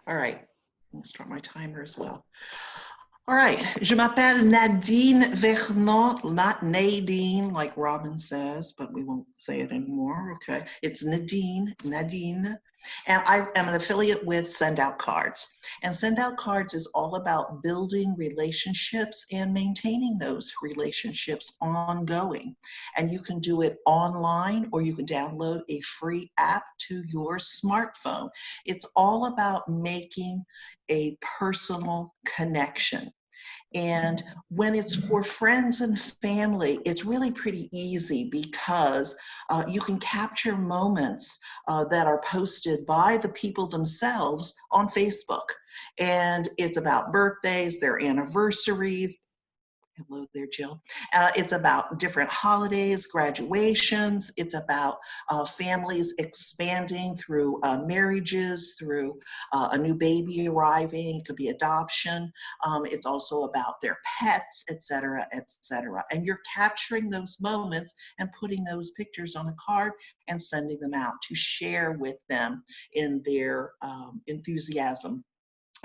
All right, I'm gonna start my timer as well. All right, je m'appelle Nadine Vernon, not Nadine like Robin says, but we won't say it anymore, okay? It's Nadine. And I am an affiliate with Send Out Cards. And Send Out Cards is all about building relationships and maintaining those relationships ongoing. And you can do it online or you can download a free app to your smartphone. It's all about making a personal connection. And when it's for friends and family, it's really pretty easy because you can capture moments that are posted by the people themselves on Facebook. And it's about birthdays, their anniversaries. Hello there, Jill. It's about different holidays, graduations. It's about families expanding through marriages, through a new baby arriving. It could be adoption. It's also about their pets, et cetera, et cetera. And you're capturing those moments and putting those pictures on a card and sending them out to share with them in their enthusiasm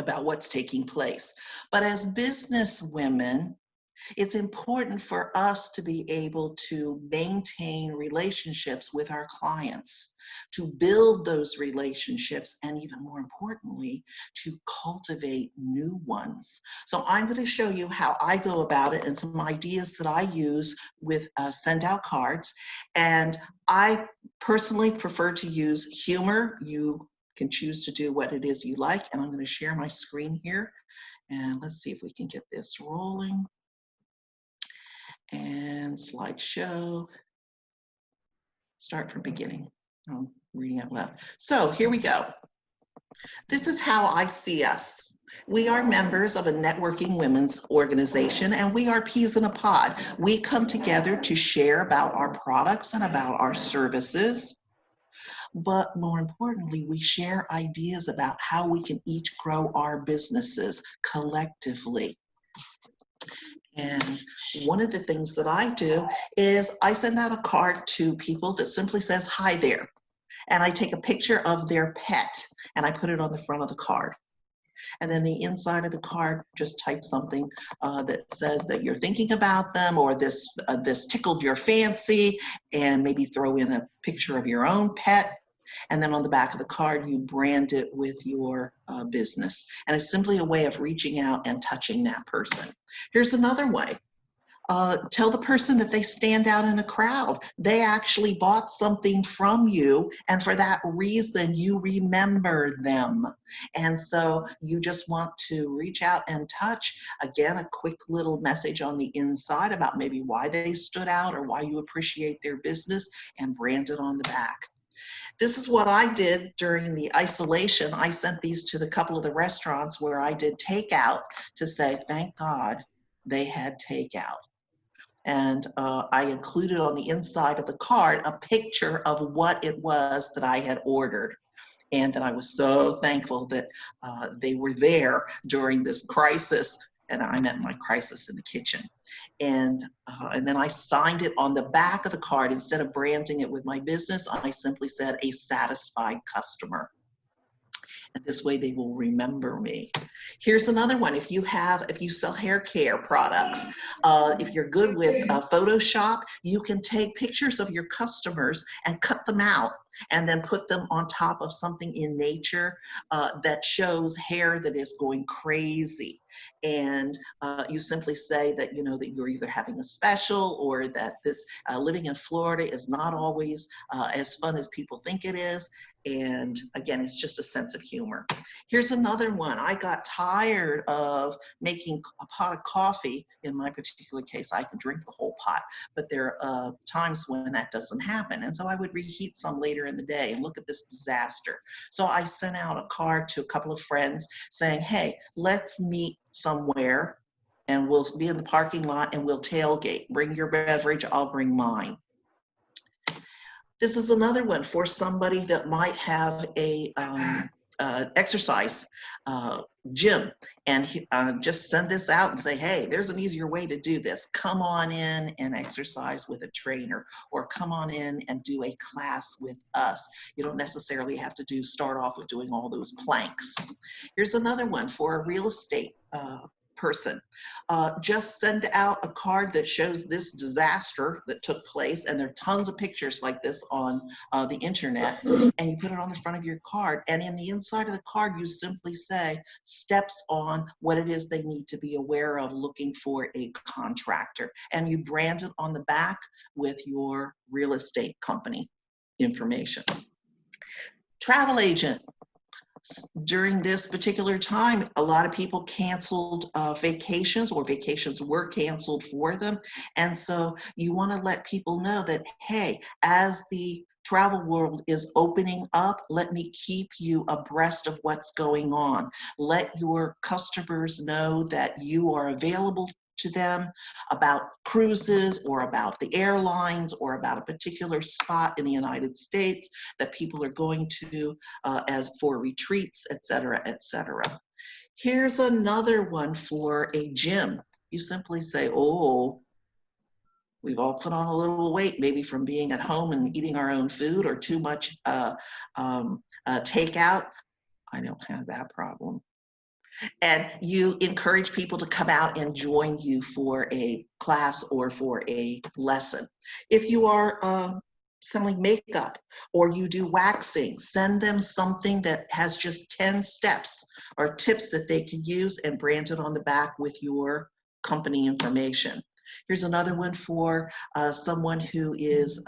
about what's taking place. But as business women, it's important for us to be able to maintain relationships with our clients, to build those relationships, and even more importantly, to cultivate new ones. So I'm going to show you how I go about it and some ideas that I use with Send Out Cards. And I personally prefer to use humor. You can choose to do what it is you like. And I'm going to share my screen here. And let's see if we can get this rolling. And slideshow, start from beginning. I'm reading out loud. So here we go. This is how I see us. We are members of a networking women's organization, and we are peas in a pod. We come together to share about our products and about our services. But more importantly, we share ideas about how we can each grow our businesses collectively. And one of the things that I do is I send out a card to people that simply says, hi there. And I take a picture of their pet and I put it on the front of the card. And then the inside of the card, just type something that says that you're thinking about them, or this tickled your fancy, and maybe throw in a picture of your own pet. And then on the back of the card, you brand it with your business. And it's simply a way of reaching out and touching that person. Here's another way. Tell the person that they stand out in a crowd. They actually bought something from you, and for that reason, you remember them. And so you just want to reach out and touch. Again, a quick little message on the inside about maybe why they stood out or why you appreciate their business, and brand it on the back. This is what I did during the isolation. I sent these to the couple of the restaurants where I did takeout to say, thank God they had takeout. And I included on the inside of the card a picture of what it was that I had ordered. And that I was so thankful that they were there during this crisis. And I meant my crisis in the kitchen. And then I signed it on the back of the card. Instead of branding it with my business, I simply said, a satisfied customer. And this way they will remember me. Here's another one. If you sell hair care products, if you're good with Photoshop, you can take pictures of your customers and cut them out and then put them on top of something in nature that shows hair that is going crazy. And you simply say that, you know, that you're either having a special, or that this living in Florida is not always as fun as people think it is. And again, it's just a sense of humor. Here's another one. I got tired of making a pot of coffee. In my particular case, I can drink the whole pot, but there are times when that doesn't happen. And so I would reheat some later in the day, and look at this disaster. So I sent out a card to a couple of friends saying, hey, let's meet somewhere and we'll be in the parking lot and we'll tailgate. Bring your beverage, I'll bring mine. This is another one for somebody that might have a exercise gym, and just send this out and say, hey, there's an easier way to do this. Come on in and exercise with a trainer, or come on in and do a class with us. You don't necessarily have to start off with doing all those planks. Here's another one for a real estate person. Just send out a card that shows this disaster that took place, and there are tons of pictures like this on the internet, and you put it on the front of your card, and in the inside of the card you simply say steps on what it is they need to be aware of looking for a contractor, and you brand it on the back with your real estate company information. Travel agent. During this particular time, a lot of people canceled vacations, or vacations were canceled for them. And so you want to let people know that, hey, as the travel world is opening up, let me keep you abreast of what's going on. Let your customers know that you are available to them about cruises, or about the airlines, or about a particular spot in the United States that people are going to as for retreats, etc., etc. Here's another one for a gym. You simply say, oh, we've all put on a little weight, maybe from being at home and eating our own food, or too much takeout. I don't have that problem. And you encourage people to come out and join you for a class or for a lesson. If you are selling makeup, or you do waxing, send them something that has just 10 steps or tips that they can use, and brand it on the back with your company information. Here's another one for someone who is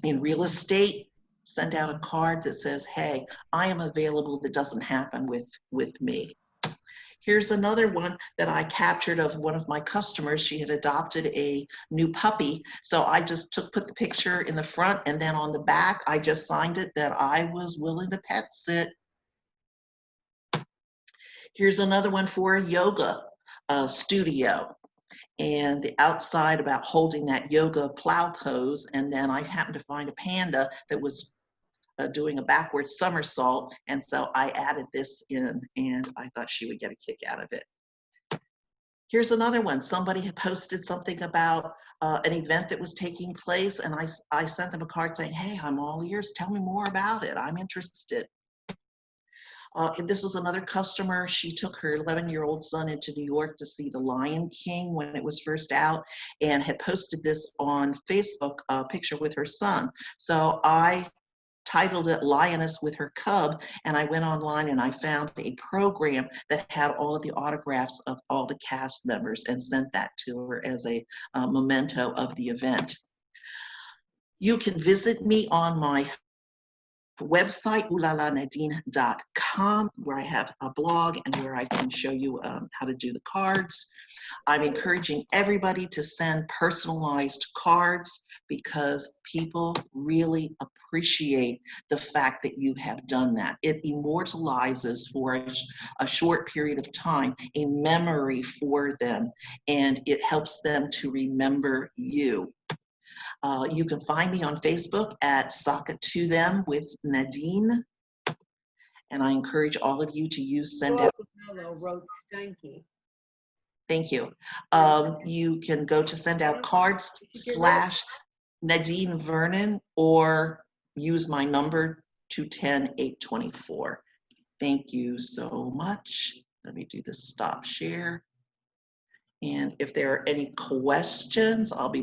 in real estate. Send out a card that says, hey, I am available. That doesn't happen with me. Here's another one that I captured of one of my customers. She had adopted a new puppy. So I just put the picture in the front, and then on the back, I just signed it that I was willing to pet sit. Here's another one for a yoga studio, and the outside about holding that yoga plow pose. And then I happened to find a panda that was doing a backward somersault, and so I added this in, and I thought she would get a kick out of it. Here's another one. Somebody had posted something about an event that was taking place, and I sent them a card saying, hey, I'm all ears, tell me more about it, I'm interested. This was another customer. She took her 11-year-old son into New York to see The Lion King when it was first out, and had posted this on Facebook, a picture with her son. So I titled it Lioness with Her Cub, and I went online and I found a program that had all of the autographs of all the cast members, and sent that to her as a memento of the event. You can visit me on my website, oolalanadine.com, where I have a blog and where I can show you how to do the cards. I'm encouraging everybody to send personalized cards, because people really appreciate the fact that you have done that. It immortalizes for a short period of time a memory for them, and it helps them to remember you. You can find me on Facebook at Sock It To Them with Nadine. And I encourage all of you to use send out. Wrote Stanky. Thank you. You can go to send out cards / Nadine Vernon, or use my number 210-824. Thank you so much. Let me do the stop share. And if there are any questions, I'll be